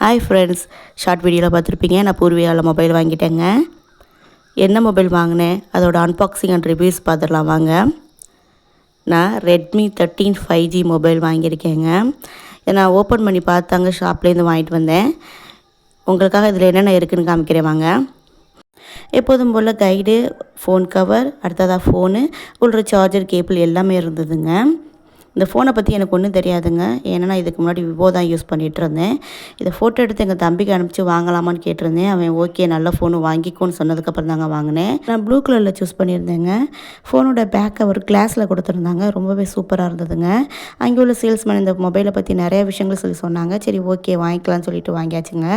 Hi friends, short வீடியோவில் பார்த்துருப்பீங்க. நான் பூர்விகாவில் மொபைல் வாங்கிட்டேங்க. என்ன மொபைல் வாங்கினேன், அதோட அன்பாக்சிங் அண்ட் ரிவ்யூஸ் பார்த்துடலாம் வாங்க. நான் ரெட்மி 13 5G மொபைல் வாங்கியிருக்கேங்க. இதை நான் ஓப்பன் பண்ணி பார்த்தாங்க, ஷாப்லேருந்து வாங்கிட்டு வந்தேன். உங்களுக்காக இதில் என்னென்ன இருக்குதுன்னு காமிக்கிறேன் வாங்க. எப்போதும் போல் கைடு, ஃபோன் கவர், அடுத்ததாக ஃபோனு, உள்ள சார்ஜர், கேபிள் எல்லாமே இருந்ததுங்க. இந்த ஃபோனை பற்றி எனக்கு ஒன்றும் தெரியாதுங்க. ஏன்னா நான் இதுக்கு முன்னாடி விவோ தான் யூஸ் பண்ணிகிட்டு இருந்தேன். இதை ஃபோட்டோ எடுத்து எங்கள் தம்பிக்கு அனுப்பிச்சி வாங்கலாமான்னு கேட்டிருந்தேன். அவன் ஓகே நல்ல ஃபோனு வாங்கிக்கோன்னு சொன்னதுக்கப்புறம் தாங்க வாங்கினேன். நான் ப்ளூ கலரில் சூஸ் பண்ணியிருந்தேங்க. ஃபோனோட பேக் கவர் கிளாஸில் கொடுத்துருந்தாங்க. ரொம்பவே சூப்பராக இருந்ததுங்க. அங்கே உள்ள சேல்ஸ்மேன் இந்த மொபைலை பற்றி நிறைய விஷயங்கள் சொன்னாங்க. சரி ஓகே வாங்கிக்கலாம்னு சொல்லிட்டு வாங்கியாச்சுங்க.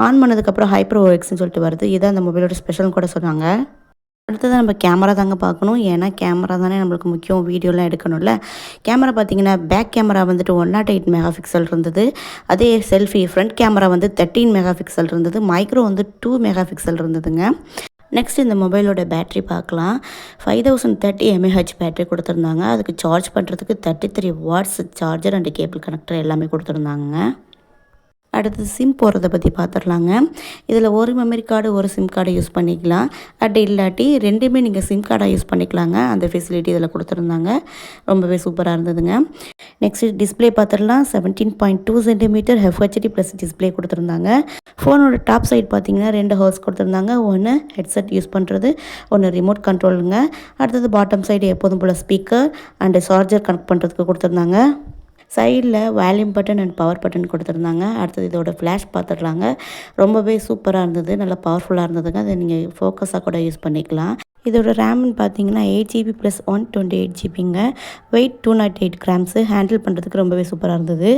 ஆன் பண்ணதுக்கப்புறம் ஹைப்ரோ எக்ஸ்ன்னு சொல்லிட்டு வருது. இதான் அந்த மொபைலோட ஸ்பெஷல்னு கூட சொன்னாங்க. அடுத்தது நம்ம கேமரா தாங்க பார்க்கணும். ஏன்னா கேமரா தானே நம்மளுக்கு முக்கியம், வீடியோலாம் எடுக்கணும்ல. கேமரா பார்த்தீங்கன்னா பேக் கேமரா வந்துட்டு 108 மெகா பிக்சல் இருந்தது. அதே செல்ஃபி ஃப்ரண்ட் கேமரா வந்து 13 மெகா பிக்சல் இருந்தது. மைக்ரோ வந்து 2 மெகா பிக்சல் இருந்ததுங்க. நெக்ஸ்ட் இந்த மொபைலோட பேட்ரி பார்க்கலாம். 5030 mAh பேட்ரி கொடுத்துருந்தாங்க. அதுக்கு சார்ஜ் பண்ணுறதுக்கு 33 watts charger and cable connector எல்லாமே கொடுத்துருந்தாங்க. அடுத்தது சிம் போடுறத பற்றி பார்த்துடலாங்க. இதில் ஒரு மெமரி கார்டு, ஒரு சிம் கார்டு யூஸ் பண்ணிக்கலாம். அப்படி இல்லாட்டி ரெண்டுமே நீங்கள் சிம் கார்டாக யூஸ் பண்ணிக்கலாங்க. அந்த ஃபெசிலிட்டி இதில் கொடுத்துருந்தாங்க. ரொம்பவே சூப்பராக இருந்ததுங்க. நெக்ஸ்ட் டிஸ்பிளே பார்த்துடலாம். 17.2 சென்டிமீட்டர் FHD ப்ளஸ் டிஸ்பிளே கொடுத்துருந்தாங்க. ஃபோனோட டாப் சைட் பார்த்தீங்கன்னா 2 ஹோல்ஸ் கொடுத்துருந்தாங்க. ஒன்று ஹெட்செட் யூஸ் பண்ணுறது, ஒன்று ரிமோட் கண்ட்ரோலுங்க. அடுத்தது பாட்டம் சைடு எப்போதும் போல் ஸ்பீக்கர் அண்டு சார்ஜர் கனெக்ட் பண்ணுறதுக்கு கொடுத்துருந்தாங்க. சைடில் volume button and power button கொடுத்துருந்தாங்க. அடுத்தது இதோட ஃப்ளாஷ் பார்த்துடலாங்க. ரொம்பவே சூப்பராக இருந்தது, நல்லா பவர்ஃபுல்லாக இருந்ததுங்க. அதை நீங்கள் ஃபோக்கஸாக கூட யூஸ் பண்ணிக்கலாம். இதோட ரேம்னு பார்த்தீங்கன்னா 8GB ப்ளஸ் 128GBங்க. Weight 208 grams. ஹேண்டில் பண்ணுறதுக்கு ரொம்பவே சூப்பராக இருந்தது.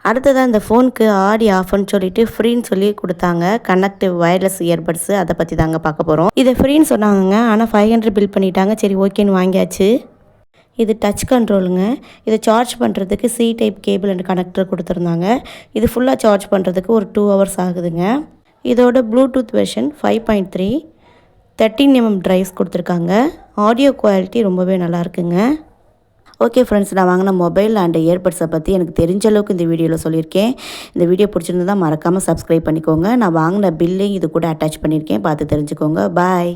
அடுத்ததாக இந்த ஃபோனுக்கு ஆடி ஆஃப்னு சொல்லிட்டு ஃப்ரீன்னு சொல்லி கொடுத்தாங்க. கனெக்டிவ் வயர்லெஸ் இயர்பட்ஸு, அதை பற்றி தாங்க பார்க்க போகிறோம். இதை ஃப்ரீன்னு சொன்னாங்க, ஆனால் 500 பில் பண்ணிட்டாங்க. சரி ஓகேன்னு வாங்கியாச்சு. இது டச் கண்ட்ரோலுங்க. இதை சார்ஜ் பண்ணுறதுக்கு C type cable and connector கொடுத்துருந்தாங்க. இது ஃபுல்லாக சார்ஜ் பண்ணுறதுக்கு ஒரு 2 ஹவர்ஸ் ஆகுதுங்க. இதோட ப்ளூடூத் வெர்ஷன் 5.3 13mm ட்ரைவ்ஸ் கொடுத்துருக்காங்க. ஆடியோ குவாலிட்டி ரொம்பவே நல்லா இருக்குங்க. ஓகே ஃப்ரெண்ட்ஸ், நான் வாங்கின மொபைல் அண்ட் இயர்பட்ஸை பற்றி எனக்கு தெரிஞ்ச அளவுக்கு இந்த வீடியோவில் சொல்லியிருக்கேன். இந்த வீடியோ பிடிச்சிருந்தா மறக்காமல் சப்ஸ்கிரைப் பண்ணிக்கோங்க. நான் வாங்கின பில்லையும் இது கூட அட்டாச் பண்ணியிருக்கேன், பார்த்து தெரிஞ்சுக்கோங்க. பாய்.